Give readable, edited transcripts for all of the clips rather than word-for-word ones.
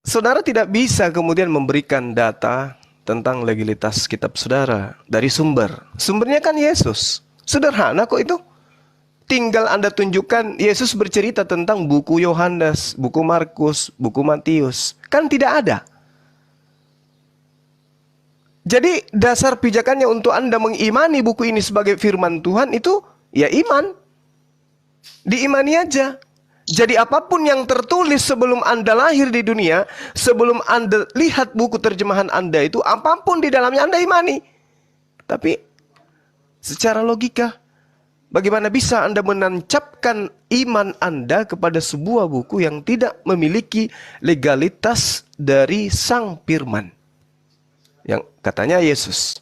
Saudara tidak bisa kemudian memberikan data tentang legalitas kitab saudara dari sumber. Sumbernya kan Yesus. Sederhana kok itu. Tinggal Anda tunjukkan Yesus bercerita tentang buku Yohanes, buku Markus, buku Matius. Kan tidak ada. Jadi dasar pijakannya untuk Anda mengimani buku ini sebagai firman Tuhan itu ya iman. Diimani aja. Jadi apapun yang tertulis sebelum Anda lahir di dunia, sebelum Anda lihat buku terjemahan Anda itu, apapun di dalamnya Anda imani. Tapi secara logika, bagaimana bisa Anda menancapkan iman Anda kepada sebuah buku yang tidak memiliki legalitas dari Sang Firman? Yang katanya Yesus.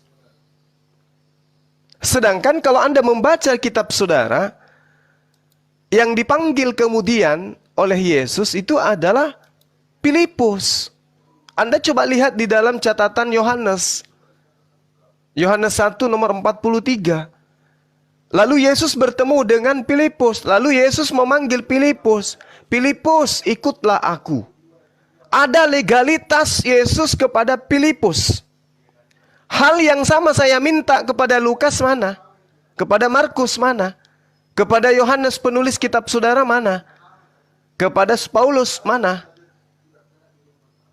Sedangkan kalau Anda membaca kitab saudara, yang dipanggil kemudian oleh Yesus itu adalah Filipus. Anda coba lihat di dalam catatan Yohanes. Yohanes 1 nomor 43. Lalu Yesus bertemu dengan Filipus. Lalu Yesus memanggil Filipus. Filipus, ikutlah aku. Ada legalitas Yesus kepada Filipus. Hal yang sama saya minta kepada Lukas mana? Kepada Markus mana? Kepada Yohanes penulis kitab saudara mana? Kepada Paulus mana?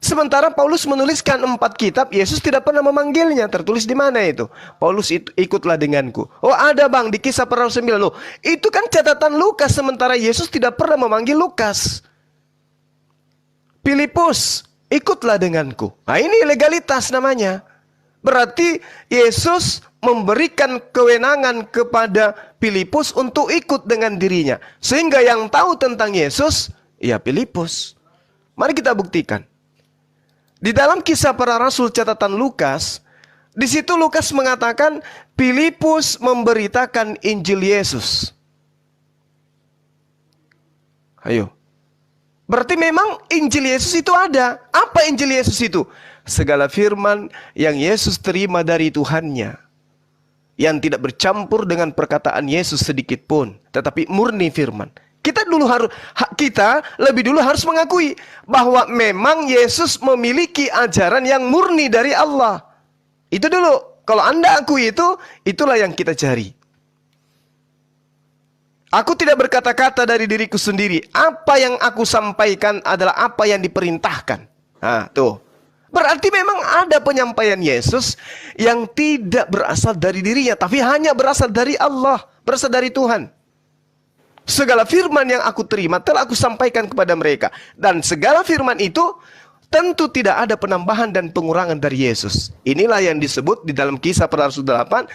Sementara Paulus menuliskan 4 kitab, Yesus tidak pernah memanggilnya. Tertulis di mana itu? Paulus ikutlah denganku. Oh ada bang, di Kisah Para Rasul 9. Loh, itu kan catatan Lukas, sementara Yesus tidak pernah memanggil Lukas. Filipus, ikutlah denganku. Nah ini legalitas namanya. Berarti Yesus memberikan kewenangan kepada Filipus untuk ikut dengan dirinya. Sehingga yang tahu tentang Yesus, ya Filipus. Mari kita buktikan. Di dalam Kisah Para Rasul catatan Lukas, di situ Lukas mengatakan Filipus memberitakan Injil Yesus. Ayo. Berarti memang Injil Yesus itu ada. Apa Injil Yesus itu? Segala firman yang Yesus terima dari Tuhannya, yang tidak bercampur dengan perkataan Yesus sedikit pun, tetapi murni firman. Kita lebih dulu harus mengakui bahwa memang Yesus memiliki ajaran yang murni dari Allah. Itu dulu. Kalau Anda akui itu, itulah yang kita cari. Aku tidak berkata-kata dari diriku sendiri. Apa yang aku sampaikan adalah apa yang diperintahkan. Nah, tuh. Berarti memang ada penyampaian Yesus yang tidak berasal dari dirinya, tapi hanya berasal dari Allah, berasal dari Tuhan. Segala firman yang aku terima telah aku sampaikan kepada mereka. Dan segala firman itu tentu tidak ada penambahan dan pengurangan dari Yesus. Inilah yang disebut di dalam Kisah Para Rasul 8,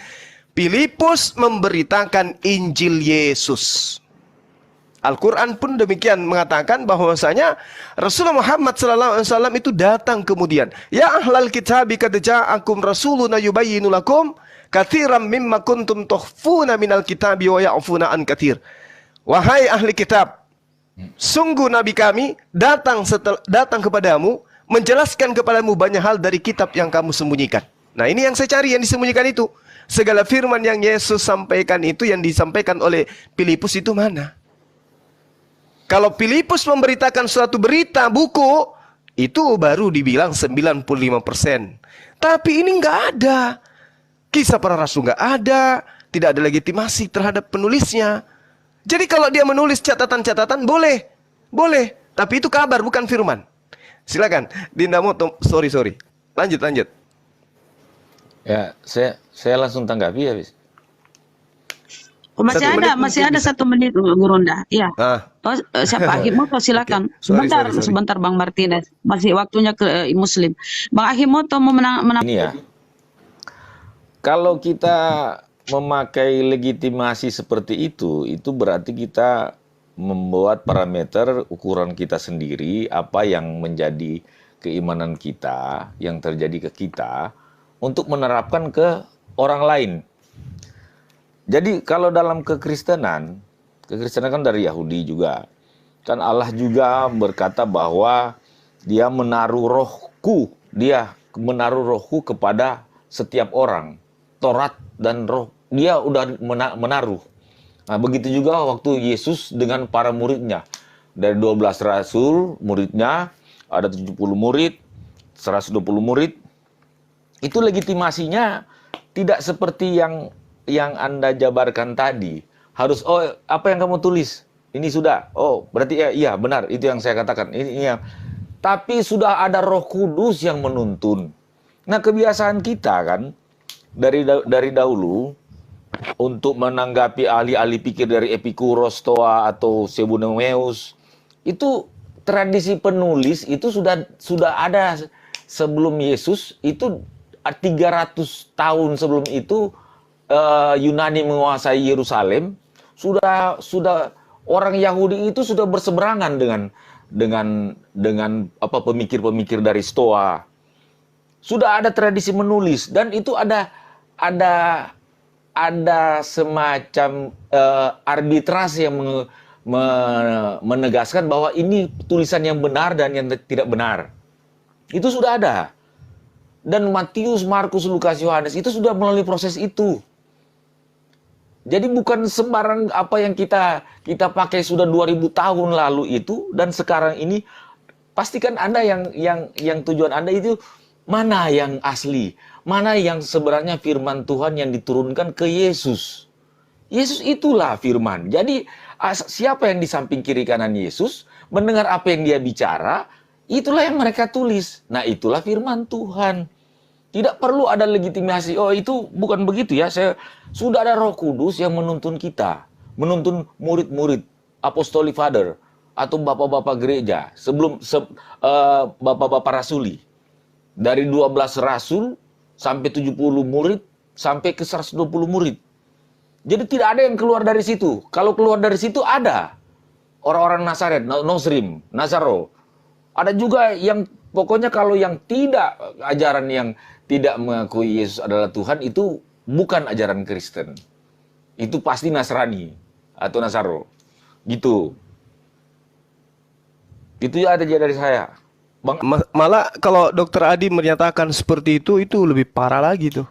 Filipus memberitakan Injil Yesus. Al-Quran pun demikian mengatakan bahwasanya Rasulullah Muhammad SAW itu datang kemudian. Ya ahlal kitabi qad ja'akum rasuluna yubayyinu lakum katsiran mimma kuntum tukhfuna minal kitabi wa ya'funa an katsir. Wahai ahli kitab, sungguh nabi kami datang kepadamu menjelaskan kepadamu banyak hal dari kitab yang kamu sembunyikan. Nah, ini yang saya cari, yang disembunyikan itu. Segala firman yang Yesus sampaikan itu, yang disampaikan oleh Filipus itu mana? Kalau Filipus memberitakan suatu berita, buku, itu baru dibilang 95%. Tapi ini nggak ada. Kisah Para Rasul nggak ada. Tidak ada legitimasi terhadap penulisnya. Jadi kalau dia menulis catatan-catatan, boleh. Boleh. Tapi itu kabar, bukan firman. Silakan. Dinda Moto, sorry. Lanjut. Ya, saya langsung tanggapi habis. Oh, masih ada 1 menit, Gurunda. Iya. Oh, siapa? Ahimoto, silakan. Okay. Sorry. Sebentar, Bang Martinez. Masih waktunya ke Muslim. Bang Ahimoto mau menang. Ini ya. Kalau kita memakai legitimasi seperti itu berarti kita membuat parameter ukuran kita sendiri, apa yang menjadi keimanan kita, yang terjadi ke kita, untuk menerapkan ke orang lain. Jadi kalau dalam kekristenan kan dari Yahudi juga. Kan Allah juga berkata bahwa dia menaruh rohku kepada setiap orang. Taurat dan roh, dia udah menaruh. Nah, begitu juga waktu Yesus dengan para muridnya. Dari 12 rasul muridnya, ada 70 murid, 120 murid. Itu legitimasinya tidak seperti yang Anda jabarkan tadi. Harus, oh apa yang kamu tulis? Ini sudah. Oh, berarti ya, iya benar, itu yang saya katakan. Ini yang. Tapi sudah ada Roh Kudus yang menuntun. Nah, kebiasaan kita kan dari dahulu untuk menanggapi ahli-ahli pikir dari Epikuros, Stoa atau Sebunemeus, itu tradisi penulis itu sudah ada sebelum Yesus. Itu 300 tahun sebelum itu Yunani menguasai Yerusalem. Sudah orang Yahudi itu sudah berseberangan dengan apa pemikir-pemikir dari Stoa. Sudah ada tradisi menulis, dan itu ada semacam arbitrase yang menegaskan bahwa ini tulisan yang benar dan yang tidak benar. Itu sudah ada. Dan Matius, Markus, Lukas, Yohanes itu sudah melalui proses itu. Jadi bukan sembarang apa yang kita pakai sudah 2000 tahun lalu itu dan sekarang ini. Pastikan Anda yang tujuan Anda itu mana yang asli, mana yang sebenarnya firman Tuhan yang diturunkan ke Yesus. Yesus itulah firman. Jadi siapa yang di samping kiri kanan Yesus mendengar apa yang dia bicara, itulah yang mereka tulis. Nah, itulah firman Tuhan. Tidak perlu ada legitimasi. Oh, itu bukan begitu ya. Sudah ada Roh Kudus yang menuntun kita, menuntun murid-murid, apostolic father atau bapak-bapak gereja sebelum bapak-bapak rasuli. Dari 12 rasul sampai 70 murid sampai ke 120 murid. Jadi tidak ada yang keluar dari situ. Kalau keluar dari situ ada orang-orang Nazaret, Nosrim, Nazaro. Ada juga yang pokoknya kalau yang tidak, ajaran yang tidak mengakui Yesus adalah Tuhan, itu bukan ajaran Kristen. Itu pasti Nasrani atau Nazaro. Gitu. Itu ya ada dari saya. Malah kalau Dokter Adi menyatakan seperti itu lebih parah lagi tuh.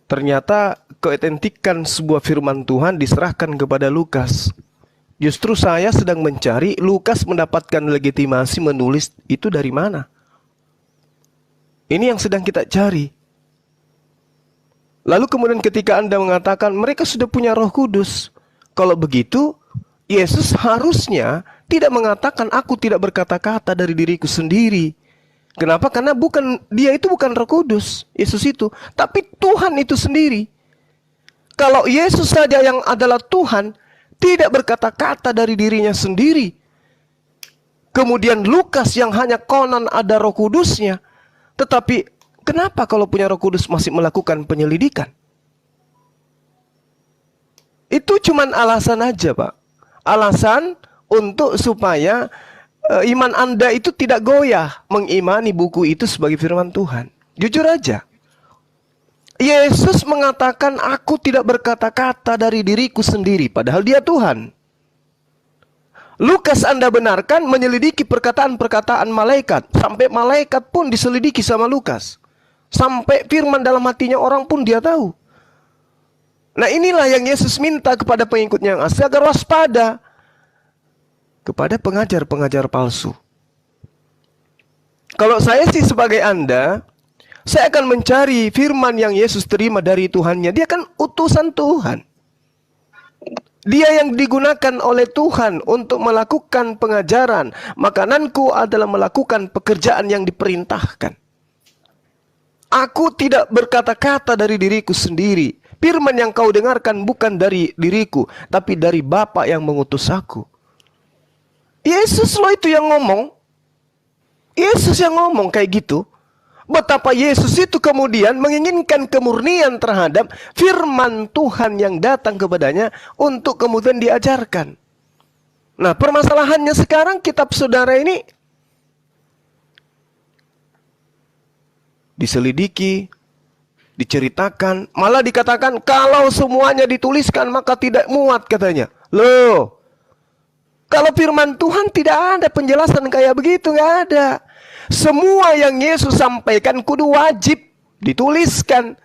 Ternyata keotentikan sebuah firman Tuhan diserahkan kepada Lukas. Justru saya sedang mencari Lukas mendapatkan legitimasi menulis itu dari mana. Ini yang sedang kita cari. Lalu kemudian ketika Anda mengatakan mereka sudah punya Roh Kudus. Kalau begitu, Yesus harusnya tidak mengatakan aku tidak berkata-kata dari diriku sendiri. Kenapa? Karena dia itu bukan Roh Kudus, Yesus itu, tapi Tuhan itu sendiri. Kalau Yesus saja yang adalah Tuhan, tidak berkata-kata dari dirinya sendiri. Kemudian Lukas yang hanya konon ada Roh Kudusnya, tetapi kenapa kalau punya Roh Kudus masih melakukan penyelidikan? Itu cuman alasan aja, Pak. Alasan untuk supaya iman Anda itu tidak goyah mengimani buku itu sebagai firman Tuhan. Jujur aja. Yesus mengatakan aku tidak berkata-kata dari diriku sendiri, padahal dia Tuhan. Lukas Anda benarkan menyelidiki perkataan-perkataan malaikat. Sampai malaikat pun diselidiki sama Lukas. Sampai firman dalam hatinya orang pun dia tahu. Nah, inilah yang Yesus minta kepada pengikutnya yang asli agar waspada kepada pengajar-pengajar palsu. Kalau saya sih sebagai Anda, saya akan mencari firman yang Yesus terima dari Tuhannya. Dia kan utusan Tuhan. Dia yang digunakan oleh Tuhan untuk melakukan pengajaran. Makananku adalah melakukan pekerjaan yang diperintahkan. Aku tidak berkata-kata dari diriku sendiri. Firman yang kau dengarkan bukan dari diriku, tapi dari Bapa yang mengutus aku. Yesus loh itu yang ngomong. Yesus yang ngomong kayak gitu. Betapa Yesus itu kemudian menginginkan kemurnian terhadap firman Tuhan yang datang kepadanya untuk kemudian diajarkan. Nah, permasalahannya sekarang kitab saudara ini diselidiki, diceritakan, malah dikatakan kalau semuanya dituliskan maka tidak muat katanya. Loh, kalau firman Tuhan tidak ada penjelasan kayak begitu, nggak ada. Semua yang Yesus sampaikan kudu wajib dituliskan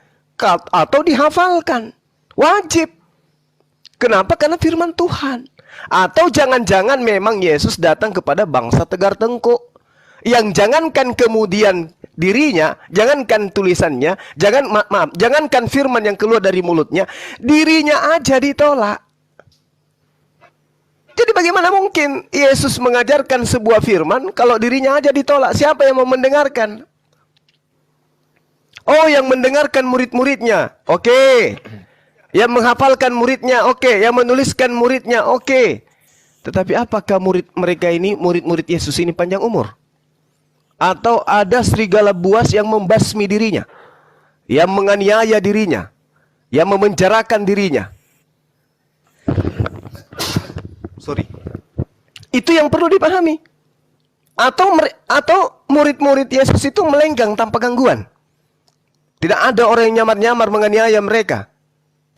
atau dihafalkan. Wajib. Kenapa? Karena firman Tuhan. Atau jangan-jangan memang Yesus datang kepada bangsa Tegar Tengkuk yang jangankan kemudian dirinya, jangankan tulisannya, jangankan firman yang keluar dari mulutnya, dirinya aja ditolak. Jadi bagaimana mungkin Yesus mengajarkan sebuah firman kalau dirinya aja ditolak? Siapa yang mau mendengarkan? Oh, yang mendengarkan murid-muridnya, oke. Yang menghafalkan muridnya, oke. Yang menuliskan muridnya, oke. Tetapi apakah murid mereka ini, murid-murid Yesus ini panjang umur? Atau ada serigala buas yang membasmi dirinya, yang menganiaya dirinya, yang memenjarakan dirinya? Sorry. Itu yang perlu dipahami. Atau murid-murid Yesus itu melenggang tanpa gangguan. Tidak ada orang yang nyamar-nyamar menganiaya mereka.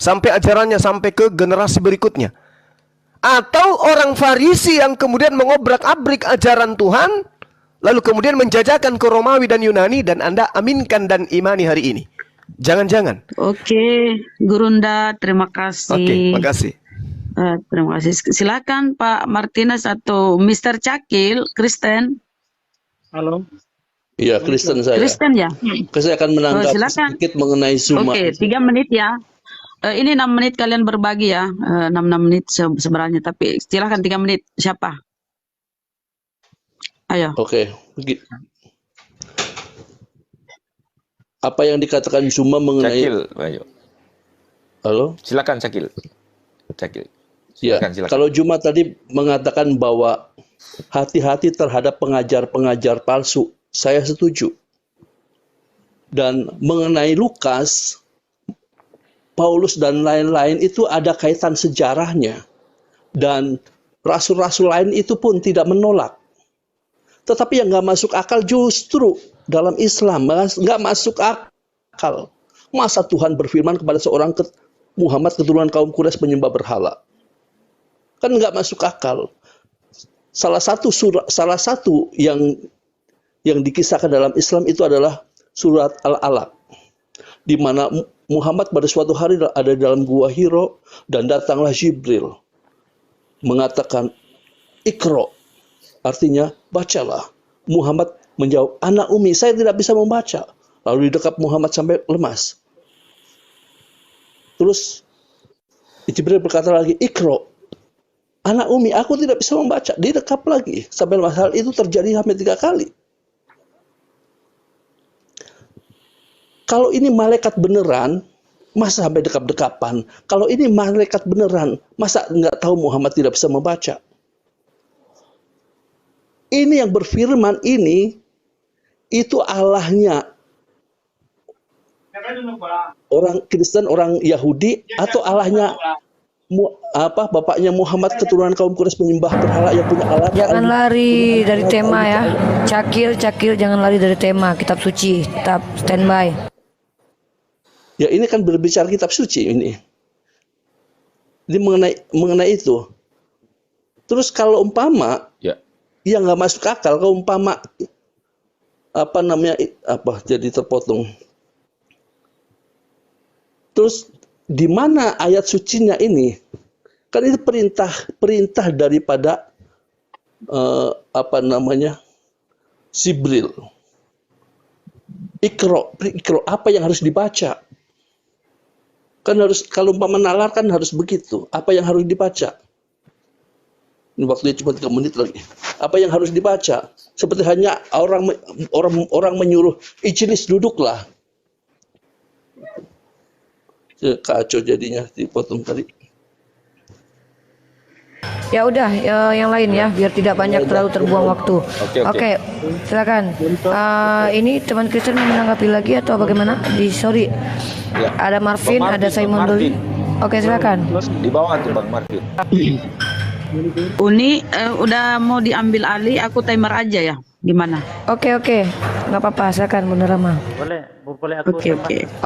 Sampai ajarannya sampai ke generasi berikutnya. Atau orang Farisi yang kemudian mengobrak-abrik ajaran Tuhan, lalu kemudian menjajakan ke Romawi dan Yunani, dan Anda aminkan dan imani hari ini. Jangan-jangan. Oke, Gurunda, terima kasih. Oke, makasih. Terima kasih. Silakan Pak Martinez atau Mr. Cakil, Kristen. Halo. Iya, Kristen saya. Kristen ya? Saya akan menanggapi sedikit mengenai Zuma. Oke, 3 menit ya. Ini 6 menit kalian berbagi ya. 6 menit sebenarnya, tapi silakan 3 menit. Siapa? Ayo. Oke. Apa yang dikatakan Zuma mengenai... Cakil, ayo. Halo? Silakan Cakil. Cakil. Ya, Silakan. kalau Zuma tadi mengatakan bahwa hati-hati terhadap pengajar-pengajar palsu, saya setuju. Dan mengenai Lukas, Paulus dan lain-lain itu ada kaitan sejarahnya. Dan rasul-rasul lain itu pun tidak menolak. Tetapi yang nggak masuk akal justru dalam Islam, nggak masuk akal. Masa Tuhan berfirman kepada seorang Muhammad keturunan kaum Quraisy penyembah berhala? Kan nggak masuk akal. Salah satu yang dikisahkan dalam Islam itu adalah surat Al-Alaq, di mana Muhammad pada suatu hari ada dalam gua Hiro dan datanglah Jibril mengatakan Iqra, artinya bacalah. Muhammad menjawab, anak Umi, saya tidak bisa membaca. Lalu didekap Muhammad sampai lemas. Terus Jibril berkata lagi, Iqra, anak Umi, aku tidak bisa membaca. Didekap lagi sampai lemas. Hal itu terjadi sampai 3 kali. Kalau ini malaikat beneran, masa sampai dekap-dekapan? Kalau ini malaikat beneran, masa nggak tahu Muhammad tidak bisa membaca? Ini yang berfirman ini, itu Allahnya orang Kristen, orang Yahudi, atau Allahnya bapaknya Muhammad keturunan kaum Quraisy penyembah berhala yang punya alat? Jangan lari dari tema ya. Cakil, jangan lari dari tema kitab suci. Tetap standby. Ya, ini kan berbicara kitab suci ini. Ini mengenai itu. Terus kalau umpama yang nggak masuk akal, kalau umpama jadi terpotong. Terus di mana ayat sucinya ini? Kan itu perintah daripada Jibril. Iqra, apa yang harus dibaca? Kan harus, kalau umpama nalar kan harus begitu. Apa yang harus dibaca? Ini waktunya cuma 3 menit lagi. Apa yang harus dibaca? Seperti hanya orang menyuruh Ijlis duduklah. Kacau jadinya, dipotong tadi. Ya udah, yang lain ya, biar tidak banyak terlalu terbuang waktu. Oke, silakan. Ini teman Kristen mau menanggapi lagi atau bagaimana? Sorry. Ya. Ada Marvin, ada Simon dulu. Oke, silakan. Di bawah tuh Bang Marvin. Uni udah mau diambil alih, aku timer aja ya. Gimana? Oke. Nggak apa-apa, silakan Bunda Rama. Boleh aku.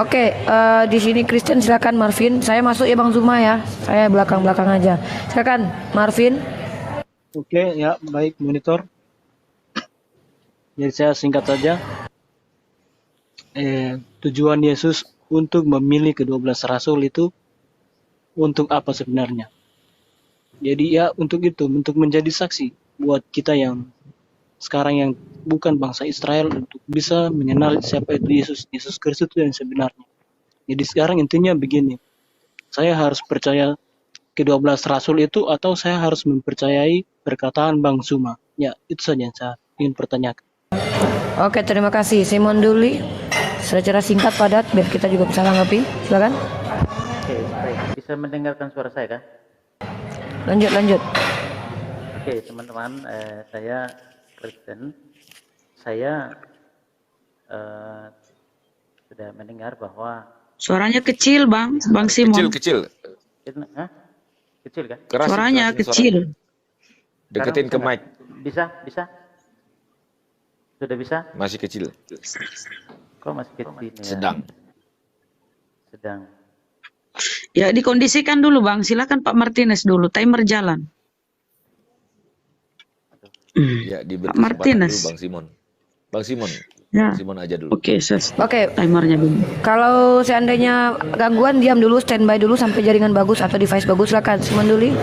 Oke, di sini Kristen silakan Marvin. Saya masuk ya Bang Zuma ya. Saya belakang aja. Silakan Marvin. Oke, ya, baik monitor. Jadi saya singkat saja. Tujuan Yesus untuk memilih ke-12 rasul itu untuk apa sebenarnya? Jadi ya untuk itu, untuk menjadi saksi buat kita yang sekarang yang bukan bangsa Israel untuk bisa mengenal siapa itu Yesus Kristus itu yang sebenarnya. Jadi sekarang intinya begini, saya harus percaya ke-12 rasul itu atau saya harus mempercayai perkataan Bang Zuma? Ya, itu saja yang saya ingin pertanyakan. Oke, terima kasih. Simon Duli, secara singkat padat biar kita juga bisa tanggapi. Silakan. Oke, baik. Bisa mendengarkan suara saya kan? Lanjut. Oke, teman-teman, saya Kristen. Saya sudah mendengar bahwa Suaranya kecil, Bang Simon. Kecil. kecil kan? Kerasin, Suaranya kecil. Deketin ke mic. Bisa? Sudah bisa? Masih kecil. Kok masih kecil ya? Sedang. Ya, dikondisikan dulu, Bang. Silakan Pak Martinez dulu. Timer jalan. Ya, diberi Pak Martinez. kesempatan dulu Bang Simon. Ya. Simon aja dulu. Oke, Oke. timernya dulu. Kalau seandainya gangguan, diam dulu, standby dulu sampai jaringan bagus atau device bagus. Silakan, Simon Duli.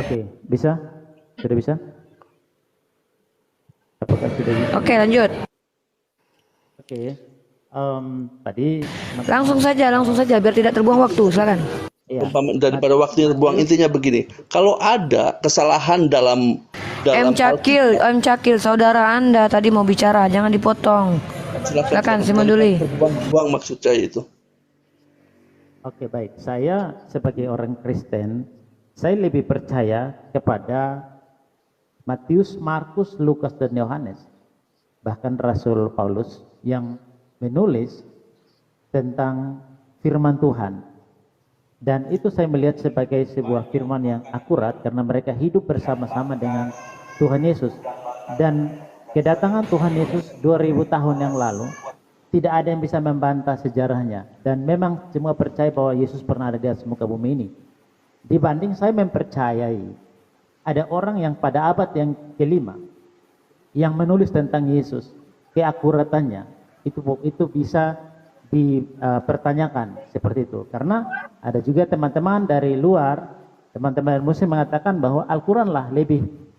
Oke, bisa? Sudah bisa? Apakah sudah bisa? Oke, lanjut. Oke. Tadi Langsung saja biar tidak terbuang waktu. Silakan. Daripada waktunya terbuang, intinya begini, kalau ada kesalahan dalam M. Cakil, saudara Anda tadi mau bicara, jangan dipotong. Silakan, Simon Duli. Buang maksud saya itu. Oke, baik. Saya sebagai orang Kristen, saya lebih percaya kepada Matius, Markus, Lukas, dan Yohanes. Bahkan Rasul Paulus yang menulis tentang firman Tuhan. Dan itu saya melihat sebagai sebuah firman yang akurat karena mereka hidup bersama-sama dengan Tuhan Yesus. Dan kedatangan Tuhan Yesus 2000 tahun yang lalu tidak ada yang bisa membantah sejarahnya. Dan memang semua percaya bahwa Yesus pernah ada di atas muka bumi ini. Dibanding saya mempercayai ada orang yang pada abad yang kelima yang menulis tentang Yesus, keakuratannya itu bisa dipertanyakan seperti itu. Karena ada juga teman-teman dari luar, teman-teman muslim mengatakan bahwa Al-Quran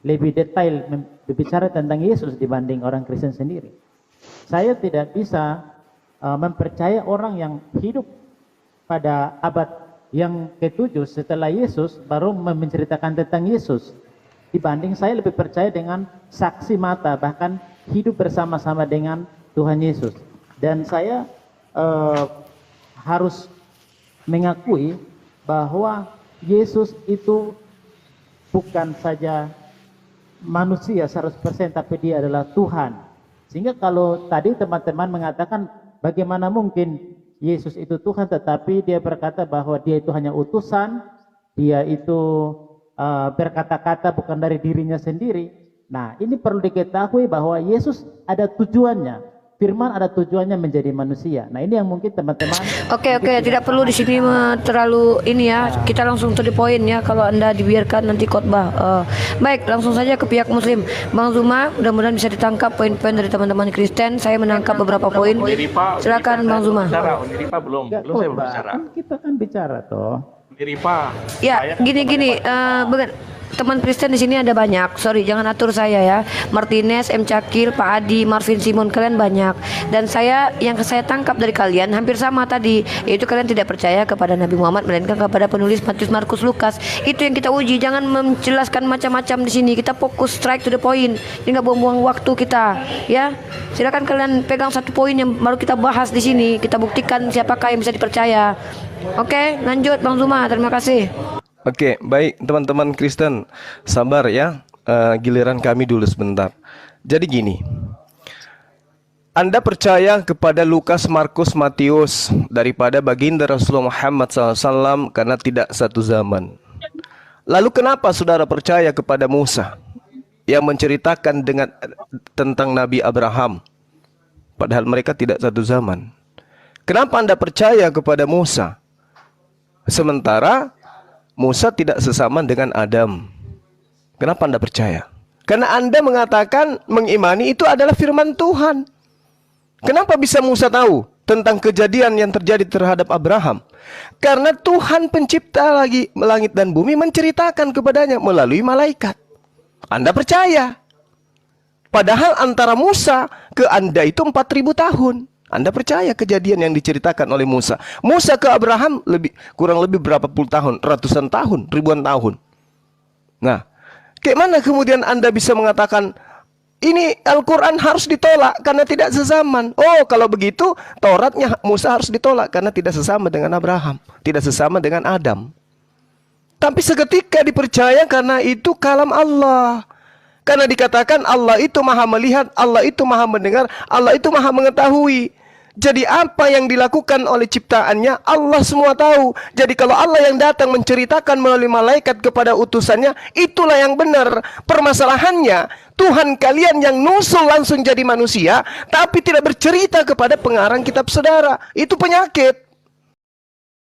lebih detail berbicara tentang Yesus dibanding orang Kristen sendiri. Saya tidak bisa mempercayai orang yang hidup pada abad yang ke-7 setelah Yesus baru menceritakan tentang Yesus. Dibanding saya lebih percaya dengan saksi mata, bahkan hidup bersama-sama dengan Tuhan Yesus. Dan saya harus mengakui bahwa Yesus itu bukan saja manusia 100%, tapi dia adalah Tuhan. Sehingga kalau tadi teman-teman mengatakan bagaimana mungkin Yesus itu Tuhan, tetapi dia berkata bahwa dia itu hanya utusan, dia itu berkata-kata bukan dari dirinya sendiri. Nah, ini perlu diketahui bahwa Yesus ada tujuannya. Firman ada tujuannya menjadi manusia. Nah, ini yang mungkin teman-teman. Oke, tidak perlu di sini terlalu ini ya. Kita langsung to the point ya. Kalau Anda dibiarkan nanti khotbah. Baik, langsung saja ke pihak Muslim. Bang Zuma, mudah-mudahan bisa ditangkap poin-poin dari teman-teman Kristen. Saya menangkap beberapa poin. Silakan Bang Zuma. Undiripa belum saya belum bicara. Kita kan bicara toh. Undiripa. Ya, gini. Teman Kristen di sini ada banyak. Sorry, jangan atur saya ya. Martinez, M. Cakil, Pak Adi, Marvin Simon, kalian banyak. Dan yang saya tangkap dari kalian hampir sama tadi, yaitu kalian tidak percaya kepada Nabi Muhammad melainkan kepada penulis Matius, Markus, Lukas. Itu yang kita uji. Jangan menjelaskan macam-macam di sini. Kita fokus straight to the point. Jadi nggak buang-buang waktu kita. Ya, silakan kalian pegang satu poin yang baru kita bahas di sini. Kita buktikan siapakah yang bisa dipercaya. Oke, lanjut Bang Zuma. Terima kasih. Oke, baik teman-teman Kristen, sabar ya, giliran kami dulu sebentar. Jadi gini, Anda percaya kepada Lukas, Markus, Matius daripada baginda Rasulullah Muhammad SAW karena tidak satu zaman. Lalu kenapa saudara percaya kepada Musa yang menceritakan tentang Nabi Abraham, padahal mereka tidak satu zaman? Kenapa Anda percaya kepada Musa sementara Musa tidak sesaman dengan Adam? Kenapa Anda percaya? Karena Anda mengatakan mengimani itu adalah firman Tuhan. Kenapa bisa Musa tahu tentang kejadian yang terjadi terhadap Abraham? Karena Tuhan pencipta langit dan bumi menceritakan kepadanya melalui malaikat. Anda percaya. Padahal antara Musa ke Anda itu 4.000 tahun. Anda percaya kejadian yang diceritakan oleh Musa? Musa ke Abraham kurang lebih berapa puluh tahun? Ratusan tahun, ribuan tahun. Nah, kayak mana kemudian Anda bisa mengatakan ini Al-Quran harus ditolak karena tidak sezaman? Oh, kalau begitu Tauratnya Musa harus ditolak karena tidak sesama dengan Abraham, tidak sesama dengan Adam. Tapi seketika dipercaya karena itu kalam Allah. Karena dikatakan Allah itu maha melihat, Allah itu maha mendengar, Allah itu maha mengetahui. Jadi apa yang dilakukan oleh ciptaannya, Allah semua tahu. Jadi kalau Allah yang datang menceritakan melalui malaikat kepada utusannya, itulah yang benar. Permasalahannya, Tuhan kalian yang nusul langsung jadi manusia, tapi tidak bercerita kepada pengarang kitab saudara. Itu penyakit.